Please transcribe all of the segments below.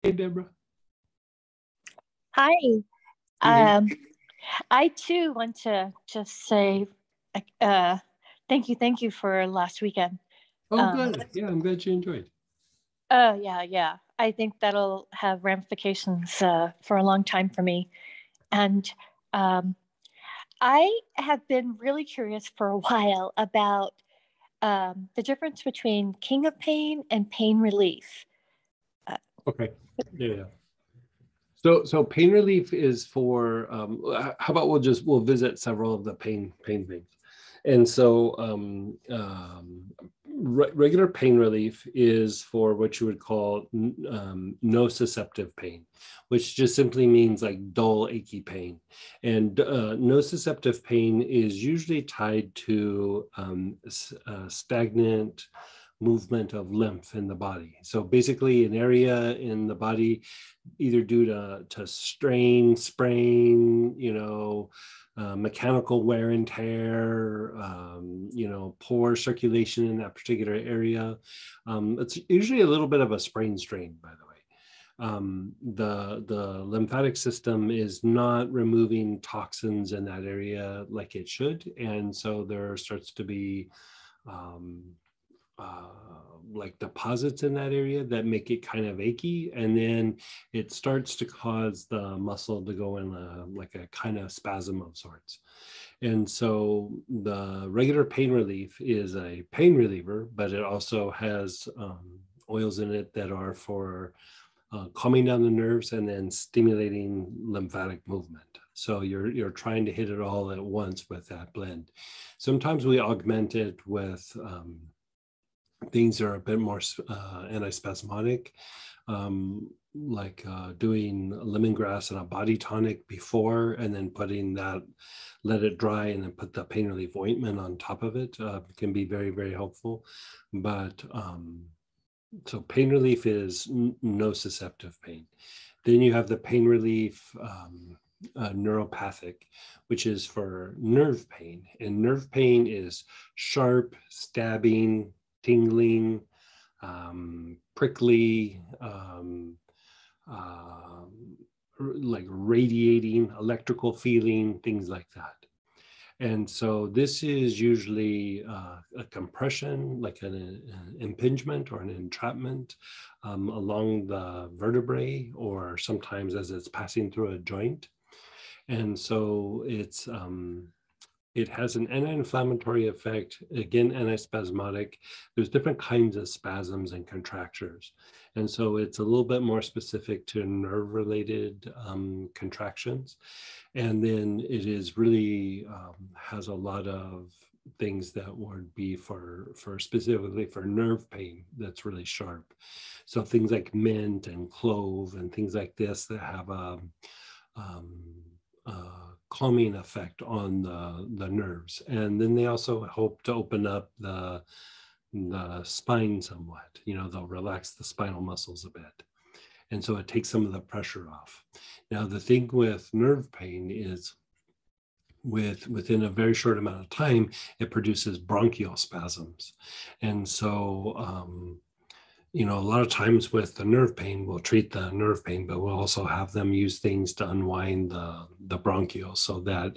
Hey, Deborah. Hi. Hey. Um, I too want to just say uh, thank you for last weekend. Oh, Um, good. Yeah, I'm glad you enjoyed. yeah. I think that'll have ramifications for a long time for me. And um, I have been really curious for a while about the difference between King of Pain and pain relief. Uh, Okay. Yeah. So pain relief is for how about we'll visit several of the pain things. And so regular pain relief is for what you would call nociceptive pain, which just simply means like dull, achy pain. And nociceptive pain is usually tied to stagnant movement of lymph in the body. So basically an area in the body either due to strain, sprain, mechanical wear and tear, poor circulation in that particular area. It's usually a little bit of a sprain strain, by the way. The lymphatic system is not removing toxins in that area like it should, and so there starts to be like deposits in that area that make it kind of achy, and then it starts to cause the muscle to go in like a kind of spasm of sorts. And so the regular pain relief is a pain reliever, but it also has oils in it that are for calming down the nerves and then stimulating lymphatic movement. So you're trying to hit it all at once with that blend. Sometimes we augment it with things that are a bit more antispasmodic, like doing lemongrass and a body tonic before, and then putting that, let it dry, and then put the pain relief ointment on top of it. Can be very, very helpful. But so pain relief is nociceptive pain. Then you have the pain relief neuropathic, which is for nerve pain. And nerve pain is sharp, stabbing, tingling, prickly, like radiating, electrical feeling, things like that. And so this is usually a compression, like an impingement or an entrapment along the vertebrae, or sometimes as it's passing through a joint. And so it has an anti-inflammatory effect, again, antispasmodic. There's different kinds of spasms and contractures. And so it's a little bit more specific to nerve-related contractions. And then it is really has a lot of things that would be for specifically for nerve pain that's really sharp. So things like mint and clove and things like this that have a calming effect on the nerves. And then they also hope to open up the spine somewhat. They'll relax the spinal muscles a bit. And so it takes some of the pressure off. Now, the thing with nerve pain is within a very short amount of time, it produces bronchial spasms. And so, a lot of times with the nerve pain, we'll treat the nerve pain, but we'll also have them use things to unwind the bronchial, so that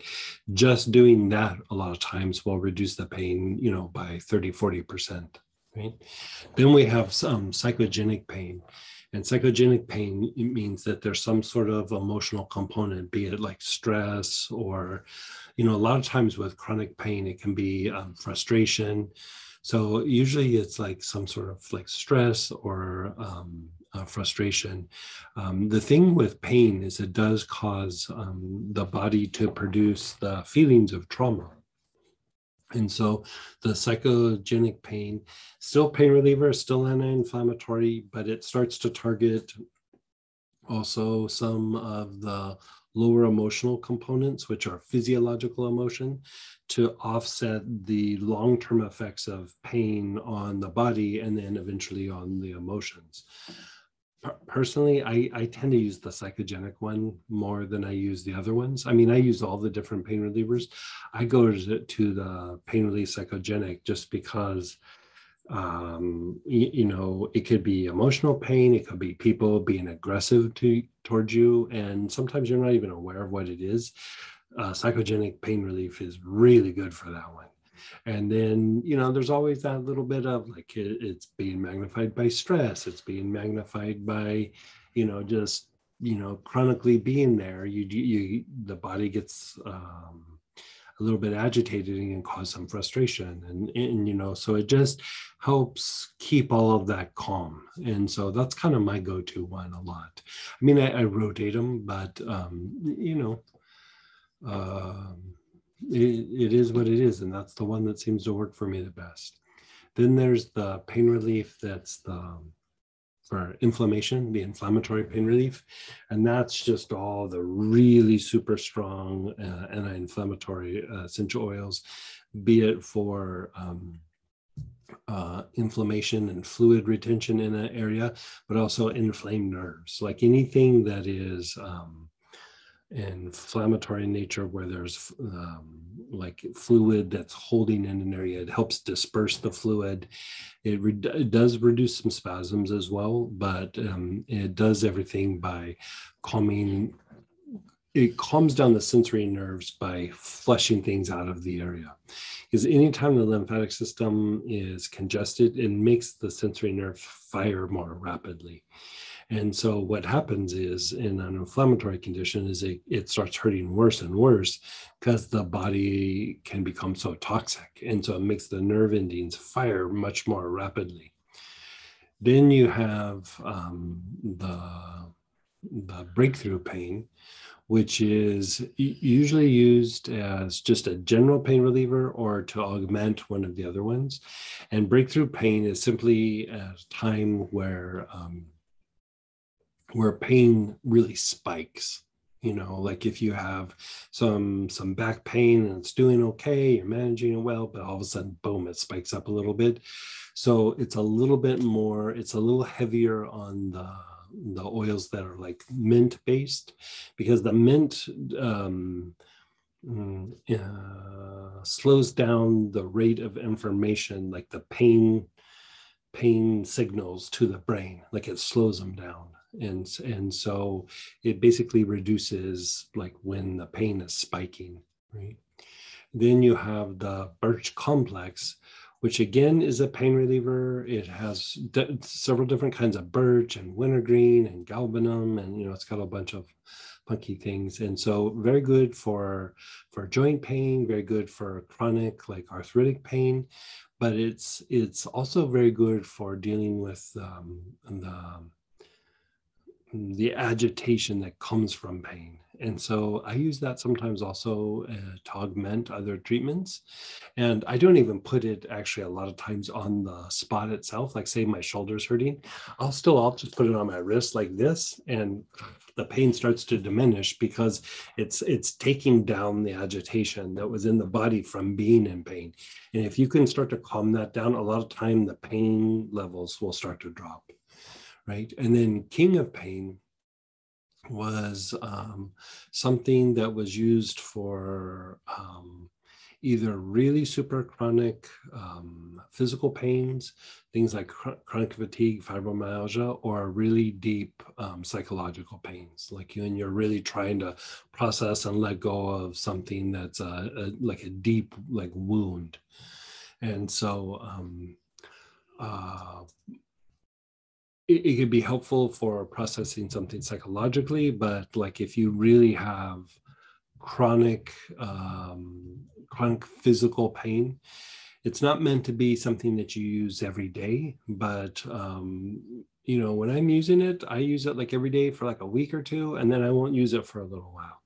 just doing that a lot of times will reduce the pain, by 30-40%. Right? Then we have some psychogenic pain. And psychogenic pain, it means that there's some sort of emotional component, be it like stress or, a lot of times with chronic pain, it can be frustration. So usually it's like some sort of like stress or frustration. The thing with pain is it does cause the body to produce the feelings of trauma. And so the psychogenic pain, still pain reliever, still anti-inflammatory, but it starts to target also some of the lower emotional components, which are physiological emotion, to offset the long-term effects of pain on the body and then eventually on the emotions. Personally, I tend to use the psychogenic one more than I use the other ones. I mean, I use all the different pain relievers. I go to the pain relief psychogenic just because You know, it could be emotional pain, it could be people being aggressive towards you, and sometimes you're not even aware of what it is. Psychogenic pain relief is really good for that one. And then, you know, there's always that little bit of like it's being magnified by stress, it's being magnified by, you know, just, you know, chronically being there. The body gets a little bit agitated and can cause some frustration, and you know, so it just helps keep all of that calm. And so that's kind of my go-to one a lot. I mean, I rotate them, but you know, it is what it is, and that's the one that seems to work for me the best. Then there's the pain relief that's the for inflammation, the inflammatory pain relief, and that's just all the really super strong anti-inflammatory essential oils, be it for inflammation and fluid retention in an area, but also inflamed nerves, like anything that is inflammatory in nature, where there's like fluid that's holding in an area. It helps disperse the fluid. It does reduce some spasms as well, but it does everything by calming. It calms down the sensory nerves by flushing things out of the area. Because anytime the lymphatic system is congested, it makes the sensory nerves fire more rapidly. And so what happens is, in an inflammatory condition, is it starts hurting worse and worse because the body can become so toxic. And so it makes the nerve endings fire much more rapidly. Then you have the breakthrough pain, which is usually used as just a general pain reliever or to augment one of the other ones. And breakthrough pain is simply a time where pain really spikes. You know, like if you have some back pain and it's doing okay, you're managing it well, but all of a sudden, boom, it spikes up a little bit. So it's a little bit more, it's a little heavier on the oils that are like mint based, because the mint slows down the rate of information, like the pain signals to the brain, like it slows them down. And so it basically reduces like when the pain is spiking, right? Then you have the birch complex, which again is a pain reliever. It has several different kinds of birch and wintergreen and galbanum, and you know, it's got a bunch of funky things. And so very good for joint pain, very good for chronic like arthritic pain, but it's also very good for dealing with the agitation that comes from pain. And so I use that sometimes also to augment other treatments. And I don't even put it actually a lot of times on the spot itself. Like say my shoulder's hurting, I'll just put it on my wrist like this, and the pain starts to diminish because it's taking down the agitation that was in the body from being in pain. And if you can start to calm that down, a lot of time the pain levels will start to drop. Right. And then King of Pain was something that was used for either really super chronic physical pains, things like chronic fatigue, fibromyalgia, or really deep psychological pains, like you're really trying to process and let go of something that's like a deep like wound. And so it could be helpful for processing something psychologically, but like if you really have chronic physical pain, it's not meant to be something that you use every day. But you know, when I'm using it, I use it like every day for like a week or two, and then I won't use it for a little while.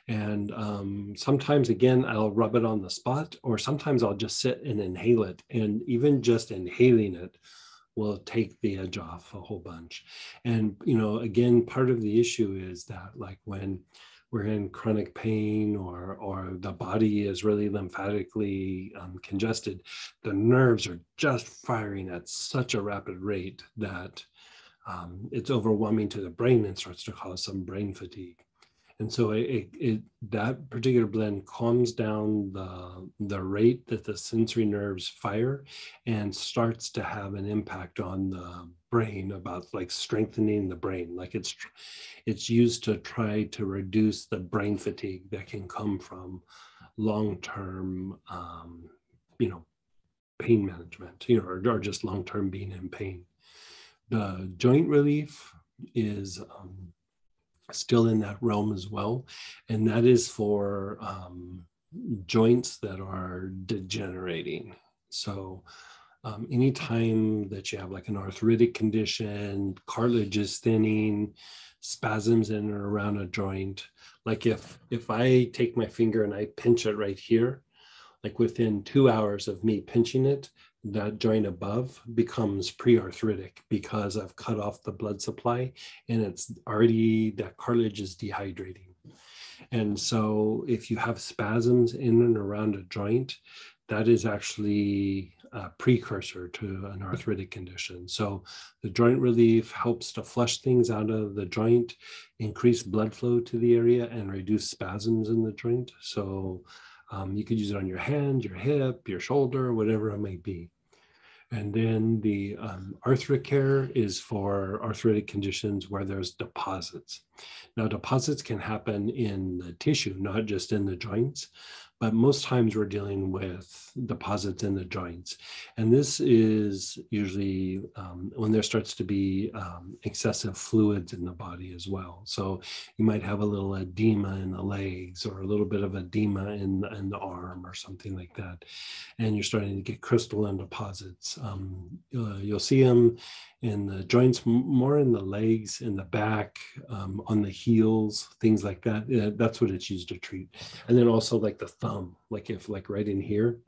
And sometimes again, I'll rub it on the spot, or sometimes I'll just sit and inhale it. And even just inhaling it will take the edge off a whole bunch. And, you know, again, part of the issue is that like when we're in chronic pain or the body is really lymphatically congested, the nerves are just firing at such a rapid rate that it's overwhelming to the brain and starts to cause some brain fatigue. And so that particular blend calms down the rate that the sensory nerves fire and starts to have an impact on the brain, about like strengthening the brain. Like it's used to try to reduce the brain fatigue that can come from long-term, pain management, or just long-term being in pain. The joint relief is still in that realm as well. And that is for joints that are degenerating. So anytime that you have like an arthritic condition, cartilage is thinning, spasms in or around a joint, like if I take my finger and I pinch it right here, like within 2 hours of me pinching it, that joint above becomes pre-arthritic because I've cut off the blood supply and it's already, that cartilage is dehydrating. And so if you have spasms in and around a joint, that is actually a precursor to an arthritic condition. So the joint relief helps to flush things out of the joint, increase blood flow to the area, and reduce spasms in the joint. So you could use it on your hand, your hip, your shoulder, whatever it may be. And then the Arthricare is for arthritic conditions where there's deposits. Now, deposits can happen in the tissue, not just in the joints, but most times we're dealing with deposits in the joints. And this is usually when there starts to be excessive fluids in the body as well. So you might have a little edema in the legs or a little bit of edema in the arm or something like that. And you're starting to get crystalline deposits. You'll see them in the joints, more in the legs, in the back, on the heels, things like that. That's what it's used to treat. And then also like the thumb, like if like right in here,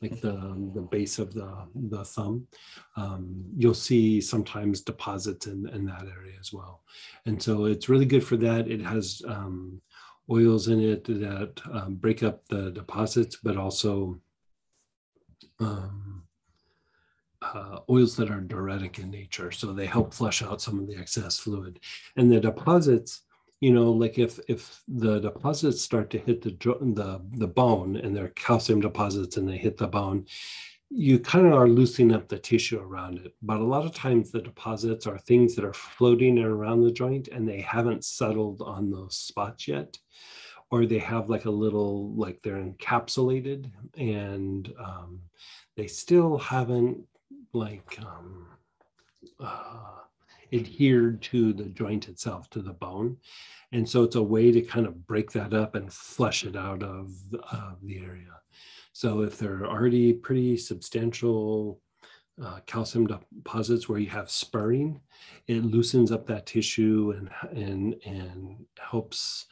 like the base of the thumb, you'll see sometimes deposits in that area as well. And so it's really good for that. It has oils in it that break up the deposits, but also oils that are diuretic in nature. So they help flush out some of the excess fluid. And the deposits, like if the deposits start to hit the bone, and they're calcium deposits and they hit the bone, you kind of are loosening up the tissue around it. But a lot of times the deposits are things that are floating around the joint and they haven't settled on those spots yet, or they have like a little, like they're encapsulated and they still haven't like adhered to the joint itself, to the bone. And so it's a way to kind of break that up and flush it out of the area. So if there are already pretty substantial calcium deposits where you have spurring, it loosens up that tissue and helps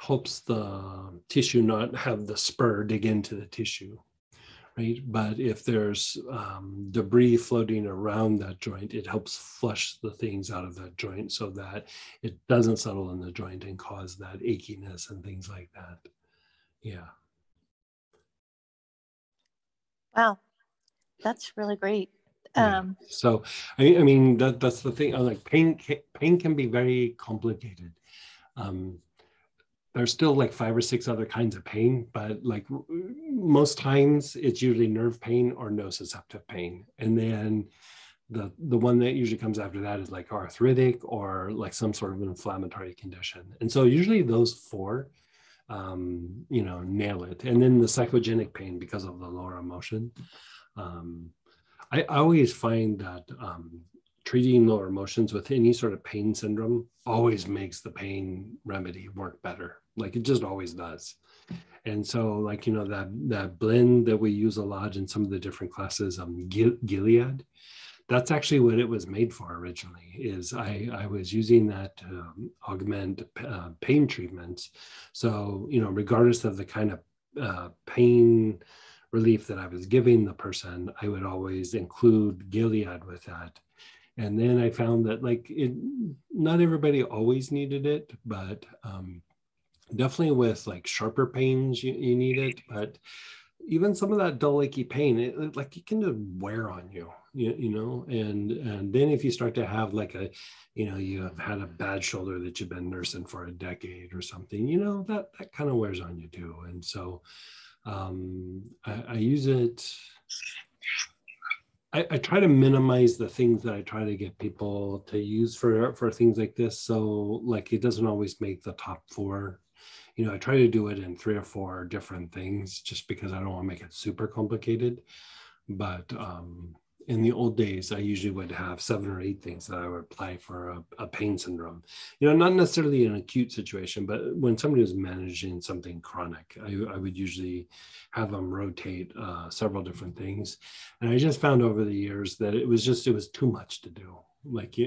the tissue not have the spur dig into the tissue. Right? But if there's debris floating around that joint, it helps flush the things out of that joint so that it doesn't settle in the joint and cause that achiness and things like that. Yeah. Wow, that's really great. Yeah. So, I mean, that's the thing. Like pain can be very complicated. There's still like 5 or 6 other kinds of pain, but like most times it's usually nerve pain or nociceptive pain. And then the one that usually comes after that is like arthritic or like some sort of inflammatory condition. And so usually those 4, nail it. And then the psychogenic pain because of the lower emotion. I always find that treating lower emotions with any sort of pain syndrome always makes the pain remedy work better. Like it just always does. And so like, that blend that we use a lot in some of the different classes, Gilead, that's actually what it was made for originally, is I was using that to augment pain treatments. So, regardless of the kind of pain relief that I was giving the person, I would always include Gilead with that. And then I found that not everybody always needed it, but definitely with like sharper pains, you need it. But even some of that dull, achy pain, it can just wear on you. and then if you start to have like you have had a bad shoulder that you've been nursing for a decade or something, that kind of wears on you too. And so I use it. I try to minimize the things that I try to get people to use for things like this. So like it doesn't always make the top 4. I try to do it in 3 or 4 different things just because I don't want to make it super complicated. But in the old days, I usually would have 7 or 8 things that I would apply for a pain syndrome. Not necessarily an acute situation, but when somebody was managing something chronic, I would usually have them rotate several different things. And I just found over the years that it was too much to do. Like,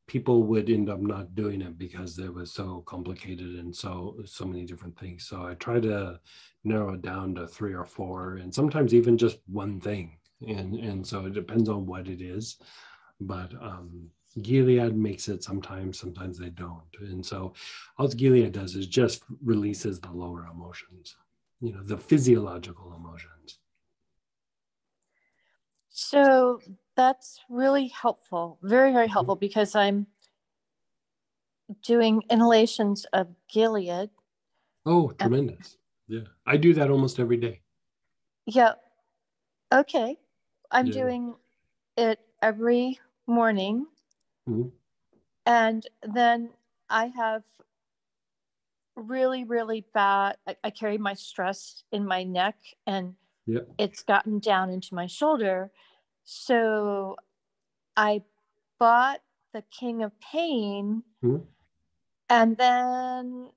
people would end up not doing it because it was so complicated and so many different things. So I try to narrow it down to 3 or 4, and sometimes even just one thing. And so it depends on what it is. But Gilead makes it sometimes they don't. And so all Gilead does is just releases the lower emotions, the physiological emotions. So that's really helpful, very, very helpful, because I'm doing inhalations of Gilead. Oh, tremendous. Yeah, I do that almost every day. Yeah. Okay. I'm doing it every morning. Mm-hmm. And then I have really, really bad, I carry my stress in my neck, and it's gotten down into my shoulder. So I bought the King of Pain, and then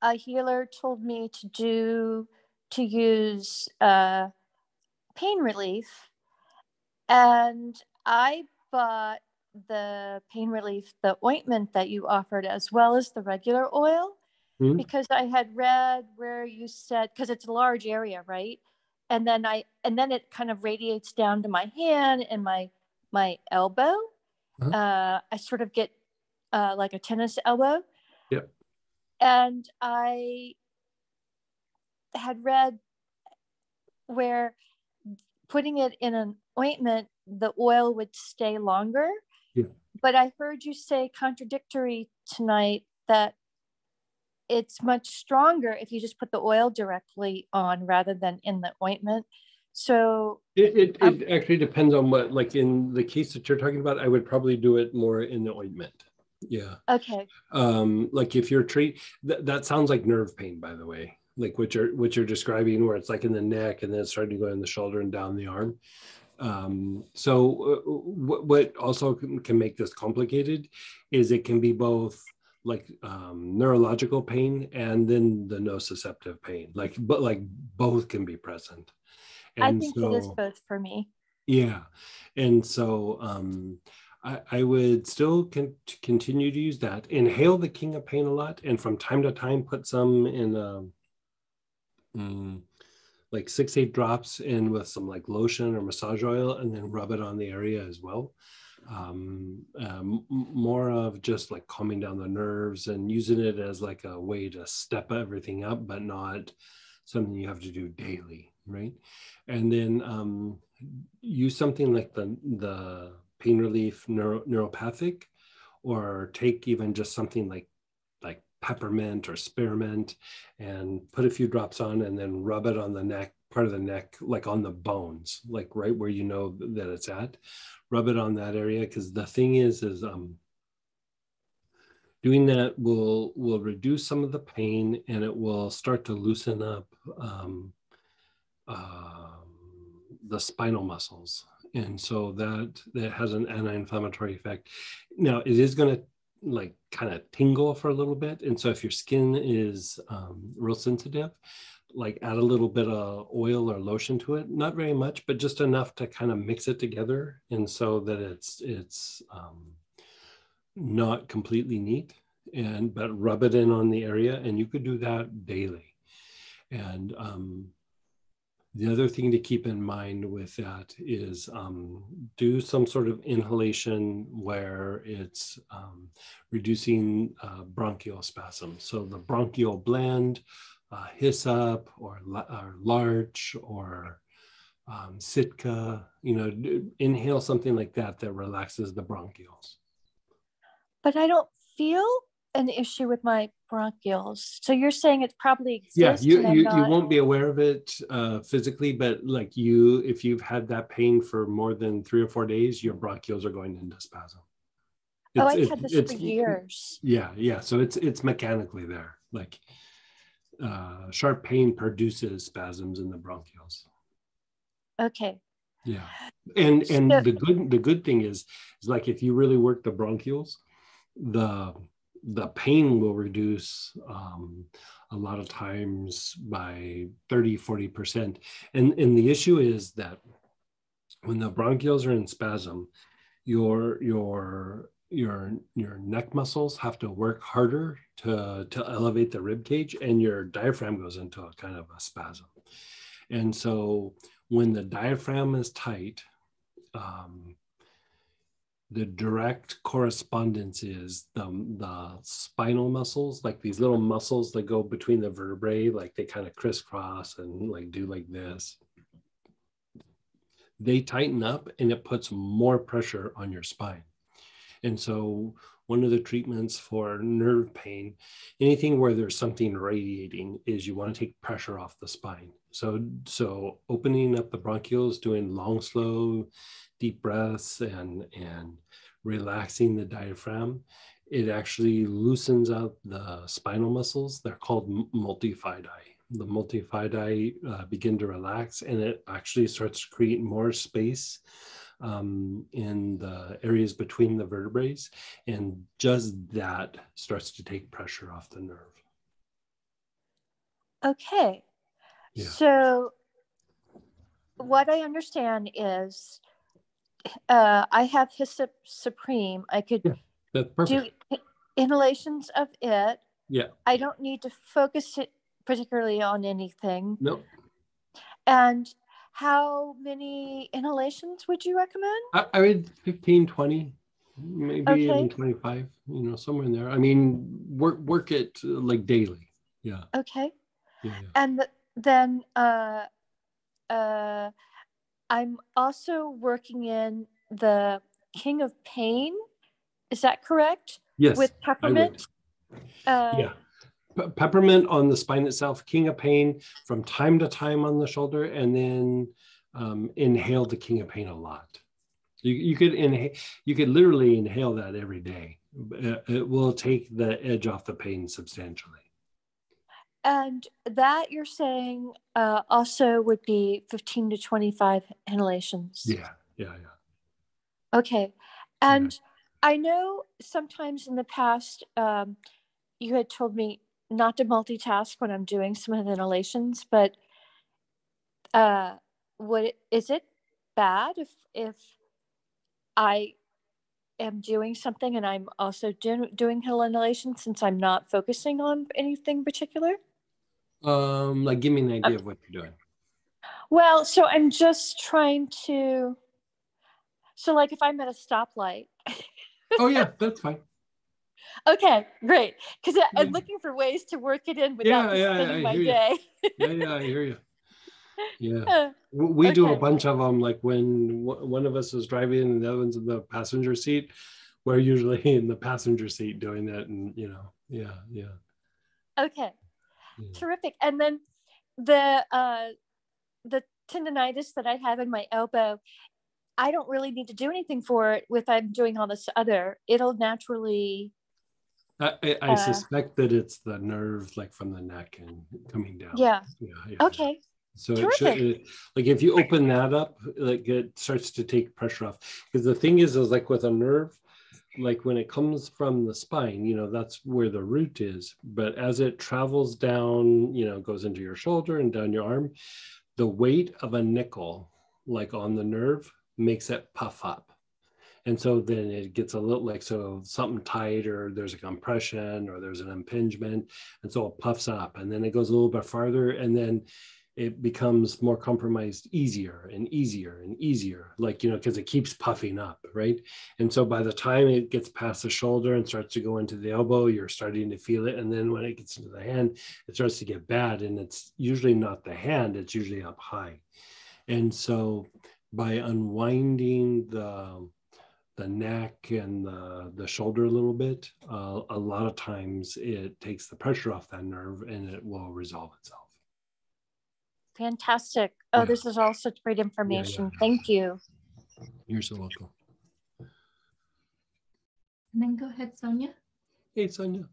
a healer told me to use pain relief, and I bought the pain relief, the ointment that you offered, as well as the regular oil, because I had read where you said, because it's a large area, right? And then it kind of radiates down to my hand and my elbow. I sort of get like a tennis elbow. Yep. And I had read where putting it in an ointment, the oil would stay longer. Yeah. But I heard you say contradictory tonight that it's much stronger if you just put the oil directly on rather than in the ointment. So it actually depends on what, like in the case that you're talking about, I would probably do it more in the ointment. Yeah. Okay. Like if you're that sounds like nerve pain, by the way, like what you're describing, where it's like in the neck and then it's starting to go in the shoulder and down the arm. So what also can make this complicated is it can be both like neurological pain and then the nociceptive pain, but both can be present. And I think it is both for me. Yeah. And so I would still continue to use that. Inhale the King of Pain a lot, and from time to time put some in like 6-8 drops in with some like lotion or massage oil, and then rub it on the area as well. More of just like calming down the nerves and using it as like a way to step everything up, but not something you have to do daily, right? And then use something like the pain relief neuropathic, or take even just something like peppermint or spearmint and put a few drops on, and then rub it on the neck, part of the neck, like on the bones, like right where you know that it's at. Rub it on that area, because the thing is doing that will reduce some of the pain, and it will start to loosen up the spinal muscles. And so that has an anti-inflammatory effect. Now it is going to like kind of tingle for a little bit. And so if your skin is real sensitive, like add a little bit of oil or lotion to it, not very much, but just enough to kind of mix it together. And so that it's not completely neat, but rub it in on the area, and you could do that daily. And the other thing to keep in mind with that is do some sort of inhalation where it's reducing bronchial spasms. So the bronchial blend, hyssop or larch or Sitka, inhale something like that relaxes the bronchioles. But I don't feel an issue with my bronchioles. So you're saying it probably Yeah, exists you and I'm you, you not. won't be aware of it physically, but like if you've had that pain for more than 3 or 4 days, your bronchioles are going into spasm. Oh, It's I've it, had this for it's years. yeah. So it's mechanically there. Like sharp pain produces spasms in the bronchioles. Okay. Yeah, and So, the good thing is like if you really work the bronchioles, the pain will reduce a lot of times by 30-40%. And the issue is that when the bronchioles are in spasm, your neck muscles have to work harder to elevate the rib cage, and your diaphragm goes into a kind of a spasm. And so when the diaphragm is tight, the direct correspondence is the spinal muscles, like these little muscles that go between the vertebrae, like they kind of crisscross and like do like this. They tighten up and it puts more pressure on your spine. And so one of the treatments for nerve pain, anything where there's something radiating, is you want to take pressure off the spine. So opening up the bronchioles, doing long, slow, deep breaths and relaxing the diaphragm, it actually loosens up the spinal muscles. They're called multifidi. The multifidi begin to relax, and it actually starts to create more space in the areas between the vertebrae, and just that starts to take pressure off the nerve. okay. Yeah. So what I understand is I have Hyssop Supreme. I could That's do perfect. inhalations of it. Yeah. I don't need to focus it particularly on anything. No. And how many inhalations would you recommend? I would 15, 20, maybe even 25, somewhere in there. I mean, work it like daily. Yeah. Okay. Yeah. And then I'm also working in the King of Pain. Is that correct? Yes. With peppermint? Yeah. Peppermint on the spine itself, King of Pain from time to time on the shoulder, and then inhale the King of Pain a lot. You could inhale, you could literally inhale that every day. It will take the edge off the pain substantially. And that you're saying also would be 15 to 25 inhalations. Yeah. Okay. And I know sometimes in the past you had told me not to multitask when I'm doing some of the inhalations, but is it bad if I am doing something and I'm also doing inhalation since I'm not focusing on anything particular? Like give me an idea of what you're doing. Well, so I'm just trying to. So, like, if I'm at a stoplight. Oh yeah, that's fine. Okay, great. Because I'm looking for ways to work it in without spending my day. Yeah, I hear you. Yeah, we do a bunch of them. Like when one of us is driving and the other one's in the passenger seat, we're usually in the passenger seat doing that, and yeah. Okay, terrific. And then the tendonitis that I have in my elbow, I don't really need to do anything for it with I'm doing all this other. It'll naturally. I suspect that it's the nerve, like from the neck and coming down. Yeah. Okay. So it should, like if you open that up, like it starts to take pressure off. Because the thing is like with a nerve, like when it comes from the spine, that's where the root is. But as it travels down, goes into your shoulder and down your arm, the weight of a nickel, like on the nerve, makes it puff up. And so then it gets a little like, so something tight, or there's a compression, or there's an impingement. And so it puffs up, and then it goes a little bit farther, and then it becomes more compromised easier and easier and easier, like, because it keeps puffing up, right? And so by the time it gets past the shoulder and starts to go into the elbow, you're starting to feel it. And then when it gets into the hand, it starts to get bad. And it's usually not the hand, it's usually up high. And so by unwinding the neck and the shoulder a little bit, a lot of times it takes the pressure off that nerve and it will resolve itself. Fantastic. Oh, Yeah. this is all such great information. Thank you. You're so welcome. And then go ahead, Sonia. Hey, Sonia.